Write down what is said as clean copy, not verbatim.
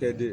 kg